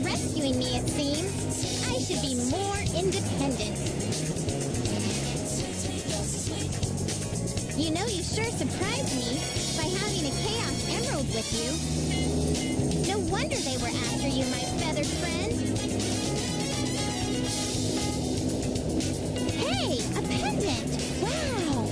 Rescuing me, it seems. I should be more independent. You know, you sure surprised me by having a Chaos Emerald with you. No wonder they were after you, my feathered friend. Hey, a pendant! Wow!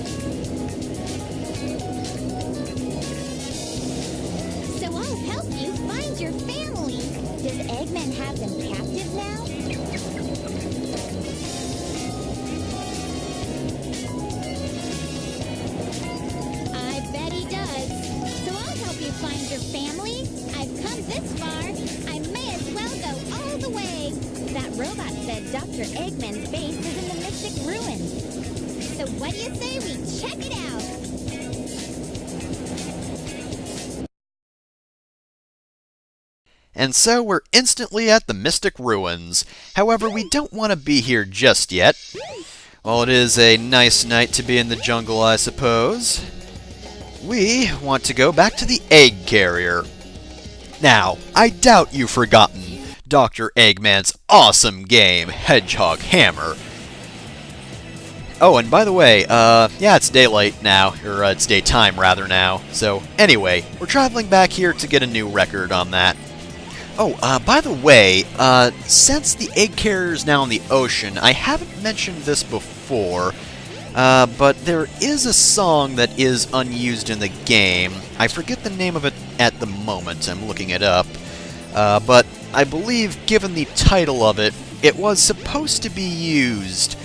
So I'll help you find your family. Does Eggman have them captive now? I bet he does. So I'll help you find your family. I've come this far. I may as well go all the way. That robot said Dr. Eggman's base is in the Mystic Ruins. So what do you say we check it out? And so we're instantly at the Mystic Ruins. However, we don't want to be here just yet. Well, it is a nice night to be in the jungle, I suppose. We want to go back to the egg carrier. Now, I doubt you've forgotten Dr. Eggman's awesome game, Hedgehog Hammer. Oh, and by the way, yeah, it's daylight now, or it's daytime rather now. So, anyway, we're traveling back here to get a new record on that. Oh, by the way, since the egg carrier is now in the ocean, I haven't mentioned this before, but there is a song that is unused in the game. I forget the name of it at the moment, I'm looking it up, but I believe, given the title of it, it was supposed to be used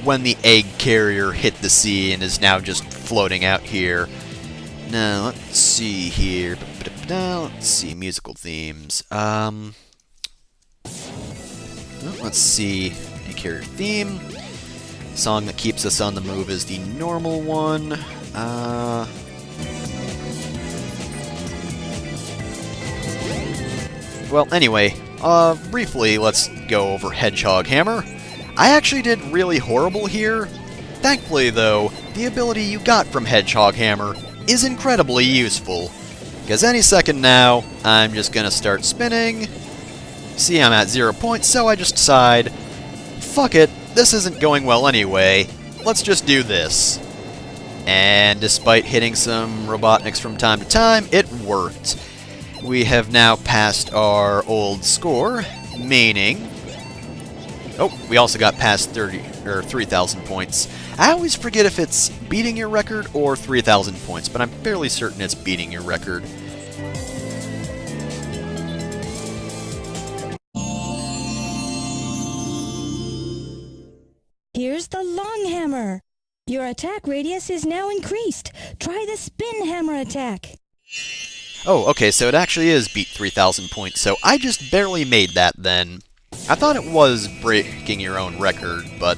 when the egg carrier hit the sea and is now just floating out here. Now, let's see here. Let's see, musical themes. Well, let's see. Egg carrier theme. Song that keeps us on the move is the normal one. Well, anyway, briefly, let's go over Hedgehog Hammer. I actually did really horrible here. Thankfully, though, the ability you got from Hedgehog Hammer is incredibly useful. Because any second now, I'm just going to start spinning. See, I'm at 0 points, so I just decide, fuck it, this isn't going well anyway, let's just do this. And despite hitting some Robotniks from time to time, it worked. We have now passed our old score, meaning... Oh, we also got past 3,000 points. I always forget if it's beating your record or 3,000 points, but I'm fairly certain it's beating your record. Here's the long hammer. Your attack radius is now increased. Try the spin hammer attack. Oh, okay, so it actually is beat 3,000 points, so I just barely made that then. I thought it was breaking your own record, but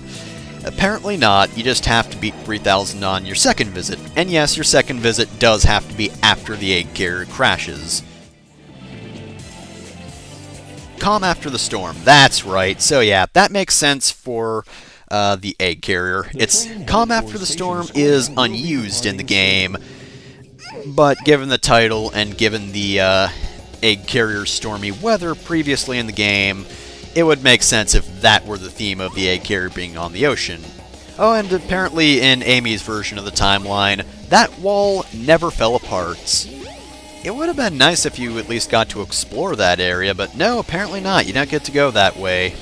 apparently not. You just have to beat 3,000 on your second visit. And yes, your second visit does have to be after the egg carrier crashes. Calm after the storm. That's right. So yeah, that makes sense for the egg carrier. It's Calm after the storm is unused in the game, but given the title and given the egg carrier's stormy weather previously in the game, it would make sense if that were the theme of the egg carrier being on the ocean. Oh, and apparently in Amy's version of the timeline, that wall never fell apart. It would have been nice if you at least got to explore that area, but no, apparently not. You don't get to go that way.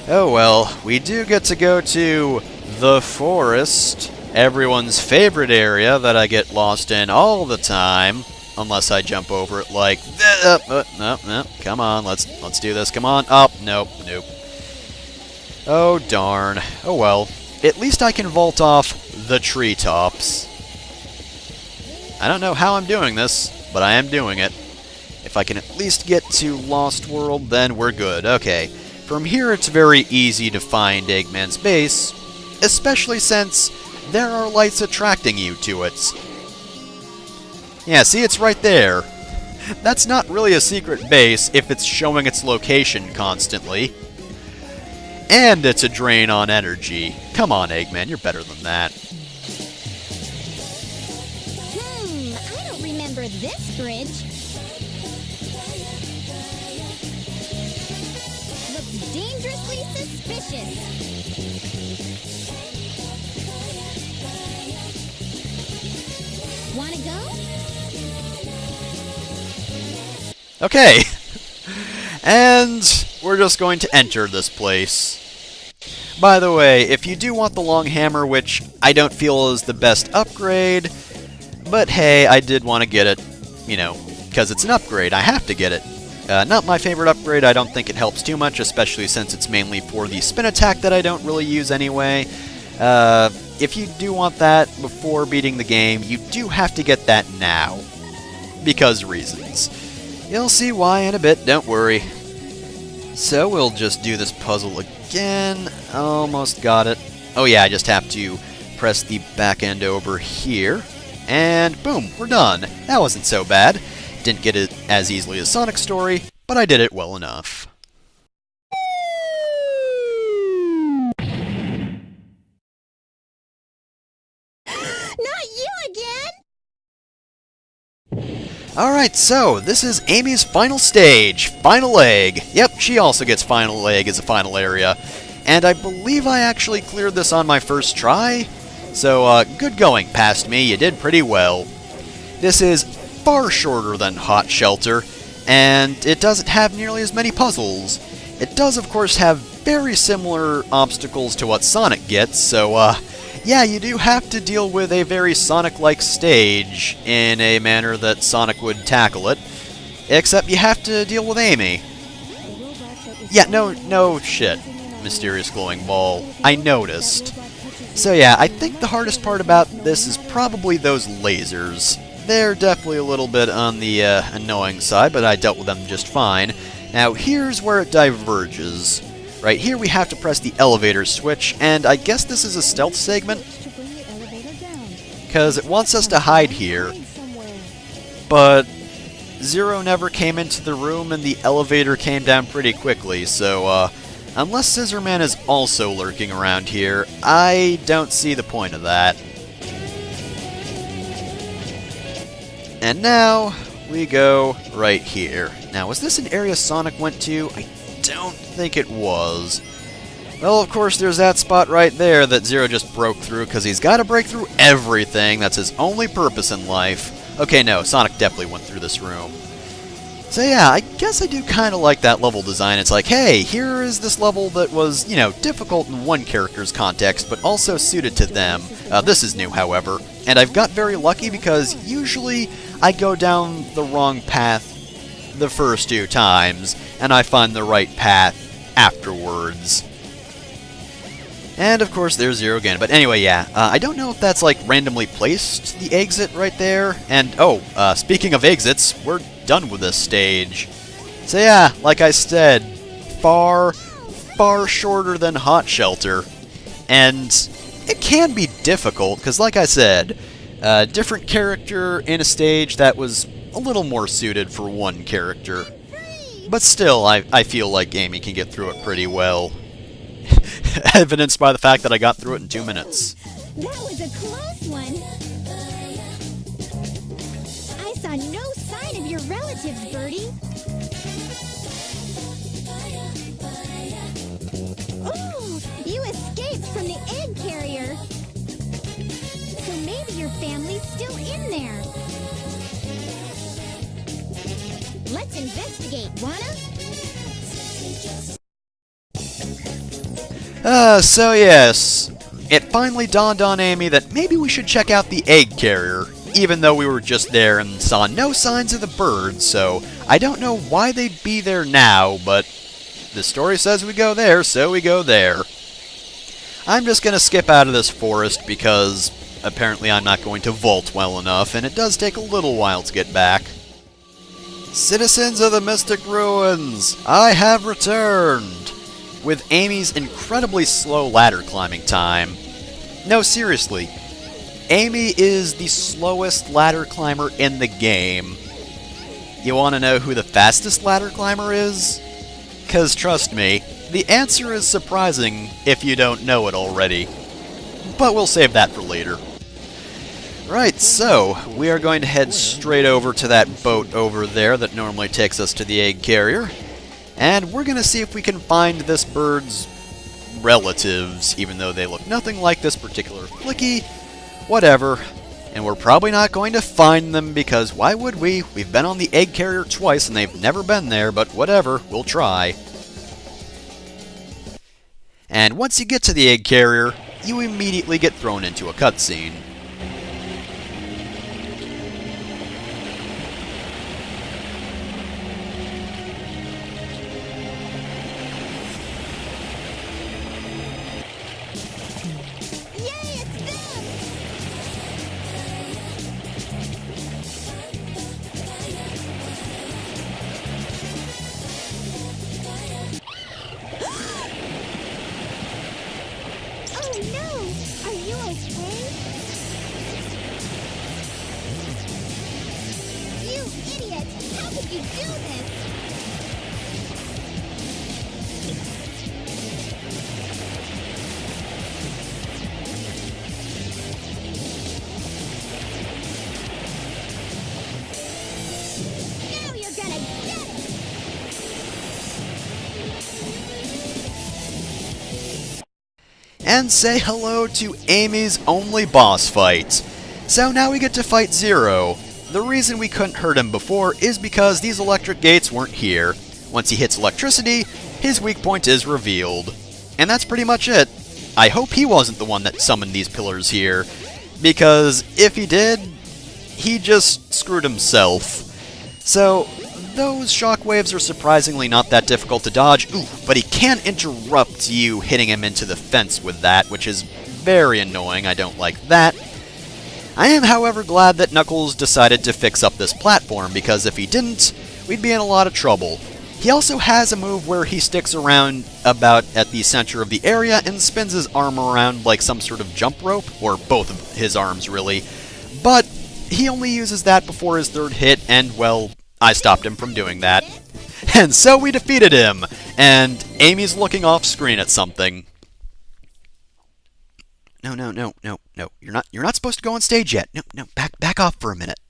Oh well, we do get to go to the forest, everyone's favorite area that I get lost in all the time. Unless I jump over it like no, come on, let's do this, come on, nope. Oh darn, oh well, at least I can vault off the treetops. I don't know how I'm doing this, but I am doing it. If I can at least get to Lost World, then we're good. Okay. From here, it's very easy to find Eggman's base, especially since there are lights attracting you to it. Yeah, see, it's right there. That's not really a secret base if it's showing its location constantly. And it's a drain on energy. Come on, Eggman, you're better than that. I don't remember this bridge. Looks dangerously suspicious. Wanna go? Okay. And we're just going to enter this place. By the way, if you do want the long hammer, which I don't feel is the best upgrade, but hey, I did want to get it, you know, because it's an upgrade. I have to get it. Not my favorite upgrade. I don't think it helps too much, especially since it's mainly for the spin attack that I don't really use anyway. If you do want that before beating the game, you do have to get that now. Because reasons. You'll see why in a bit, don't worry. So we'll just do this puzzle again. Almost got it. Oh yeah, I just have to press the back end over here. And boom, we're done. That wasn't so bad. Didn't get it as easily as Sonic's Story, but I did it well enough. Not you again! Alright, so this is Amy's final stage, Final Egg. Yep, she also gets Final Egg as a final area. And I believe I actually cleared this on my first try. So, good going past me, you did pretty well. This is far shorter than Hot Shelter, and it doesn't have nearly as many puzzles. It does, of course, have very similar obstacles to what Sonic gets, so, yeah, you do have to deal with a very Sonic-like stage in a manner that Sonic would tackle it. Except you have to deal with Amy. Yeah, no shit, Mysterious Glowing Ball. I noticed. So yeah, I think the hardest part about this is probably those lasers. They're definitely a little bit on the annoying side, but I dealt with them just fine. Now, here's where it diverges. Right here we have to press the elevator switch, and I guess this is a stealth segment, because it wants us to hide here, but Zero never came into the room and the elevator came down pretty quickly, so unless Scissorman is also lurking around here, I don't see the point of that. And now we go right here. Now, was this an area Sonic went to? I don't think it was. Well, of course, there's that spot right there that Zero just broke through, because he's got to break through everything. That's his only purpose in life. Okay, no, Sonic definitely went through this room. So yeah, I guess I do kind of like that level design. It's like, hey, here is this level that was, you know, difficult in one character's context, but also suited to them. This is new, however, and I've got very lucky because usually I go down the wrong path the first two times, and I find the right path afterwards. And of course there's Zero again, but anyway, yeah, I don't know if that's like randomly placed, the exit right there, and oh, speaking of exits, we're done with this stage. So yeah, like I said, far shorter than Hot Shelter, and it can be difficult, because like I said, different character in a stage that was a little more suited for one character. But still, I feel like Amy can get through it pretty well. Evidenced by the fact that I got through it in 2 minutes. That was a close one. I saw no sign of your relatives, Birdie. Oh, you escaped from the egg carrier. So maybe your family's still in there. Let's investigate, wanna? So yes, it finally dawned on Amy that maybe we should check out the egg carrier, even though we were just there and saw no signs of the birds, so I don't know why they'd be there now, but the story says we go there, so we go there. I'm just gonna skip out of this forest because apparently I'm not going to vault well enough, and it does take a little while to get back. Citizens of the Mystic Ruins, I have returned! With Amy's incredibly slow ladder climbing time. No, seriously, Amy is the slowest ladder climber in the game. You want to know who the fastest ladder climber is? 'Cause trust me, the answer is surprising if you don't know it already. But we'll save that for later. Right, so we are going to head straight over to that boat over there that normally takes us to the egg carrier. And we're going to see if we can find this bird's relatives, even though they look nothing like this particular flicky. Whatever. And we're probably not going to find them because why would we? We've been on the egg carrier twice and they've never been there, but whatever, we'll try. And once you get to the egg carrier, you immediately get thrown into a cutscene. And say hello to Amy's only boss fight. So now we get to fight Zero. The reason we couldn't hurt him before is because these electric gates weren't here. Once he hits electricity, his weak point is revealed. And that's pretty much it. I hope he wasn't the one that summoned these pillars here, because if he did, he just screwed himself. So those shockwaves are surprisingly not that difficult to dodge. Ooh, but he can interrupt you hitting him into the fence with that, which is very annoying. I don't like that. I am, however, glad that Knuckles decided to fix up this platform, because if he didn't, we'd be in a lot of trouble. He also has a move where he sticks around about at the center of the area and spins his arm around like some sort of jump rope, or both of his arms, really. But he only uses that before his third hit, and, well, I stopped him from doing that. And so we defeated him! And Amy's looking off screen at something. No. You're not supposed to go on stage yet. No, back off for a minute.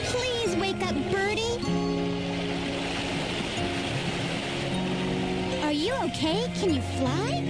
Please wake up, Birdie. Are you okay? Can you fly?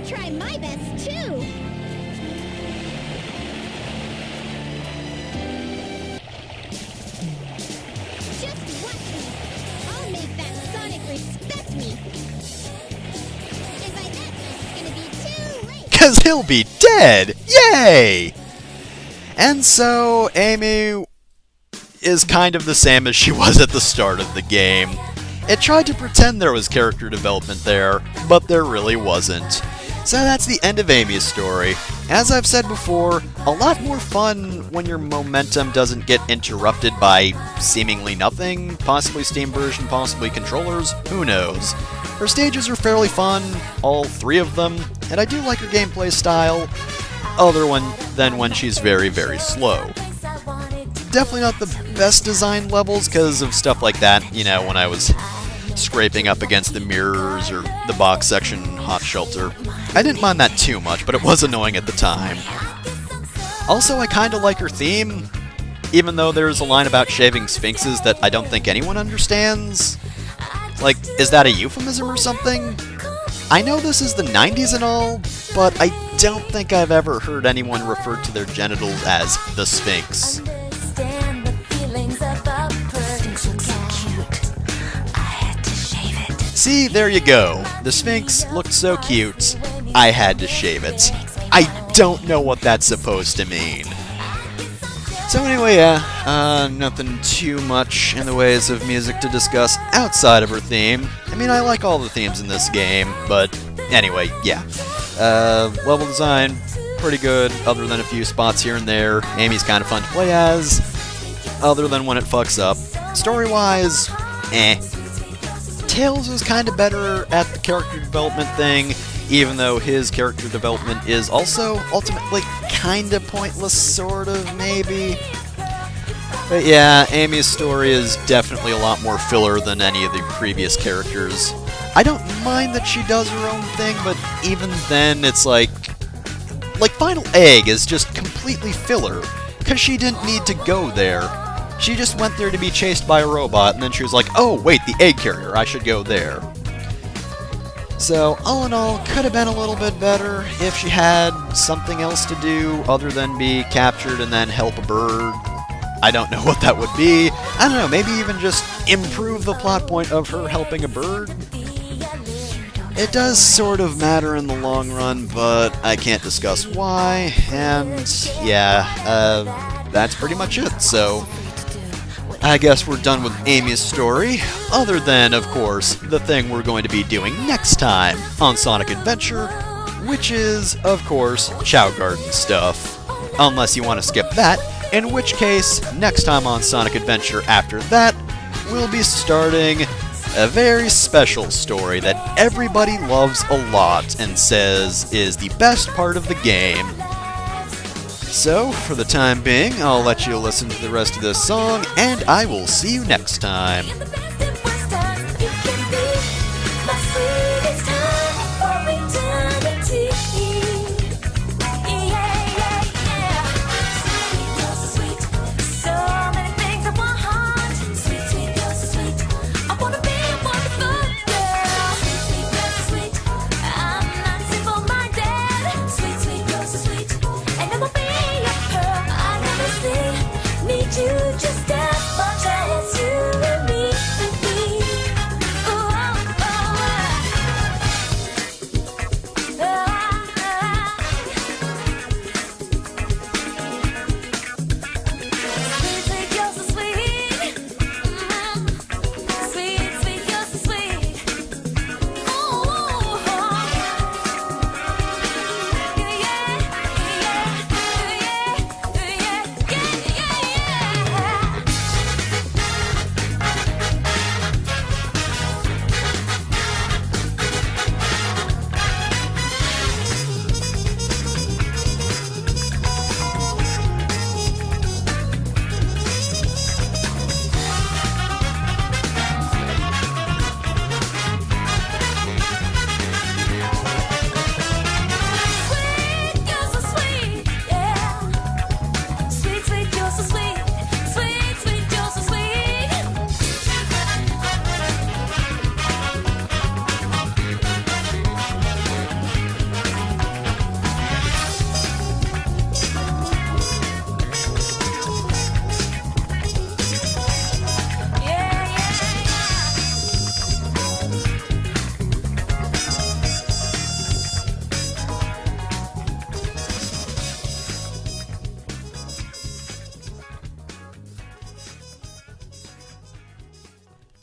Try my best, too! Just watch me! I'll make that Sonic respect me! And by that time, it's gonna be too late! 'Cause he'll be dead! Yay! And so, Amy is kind of the same as she was at the start of the game. It tried to pretend there was character development there, but there really wasn't. So that's the end of Amy's story. As I've said before, a lot more fun when your momentum doesn't get interrupted by seemingly nothing, possibly Steam version, possibly controllers, who knows. Her stages are fairly fun, all 3 of them, and I do like her gameplay style, other than when she's very, very slow. Definitely not the best design levels because of stuff like that, when I was scraping up against the mirrors or the box section in Hot Shelter. I didn't mind that too much, but it was annoying at the time. Also, I kinda like her theme, even though there's a line about shaving sphinxes that I don't think anyone understands. Like, is that a euphemism or something? I know this is the 90s and all, but I don't think I've ever heard anyone refer to their genitals as the Sphinx. See, there you go. The Sphinx looked so cute, I had to shave it. I don't know what that's supposed to mean. So anyway, nothing too much in the ways of music to discuss outside of her theme. I mean, I like all the themes in this game, but anyway, yeah. Level design, pretty good, other than a few spots here and there. Amy's kind of fun to play as, other than when it fucks up. Story-wise, Tails was kind of better at the character development thing, even though his character development is also ultimately kind of pointless, sort of, maybe. But yeah, Amy's story is definitely a lot more filler than any of the previous characters. I don't mind that she does her own thing, but even then, it's like Final Egg is just completely filler, because she didn't need to go there. She just went there to be chased by a robot, and then she was like, oh, wait, the egg carrier, I should go there. So, all in all, could have been a little bit better if she had something else to do other than be captured and then help a bird. I don't know what that would be. I don't know, maybe even just improve the plot point of her helping a bird? It does sort of matter in the long run, but I can't discuss why, and yeah, that's pretty much it, so I guess we're done with Amy's story, other than, of course, the thing we're going to be doing next time on Sonic Adventure, which is, of course, Chow Garden stuff. Unless you want to skip that, in which case, next time on Sonic Adventure after that, we'll be starting a very special story that everybody loves a lot and says is the best part of the game. So, for the time being, I'll let you listen to the rest of this song, and I will see you next time.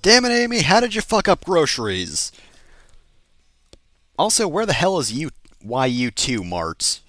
Damn it, Amy, how did you fuck up groceries? Also, where the hell is YU2, Marts?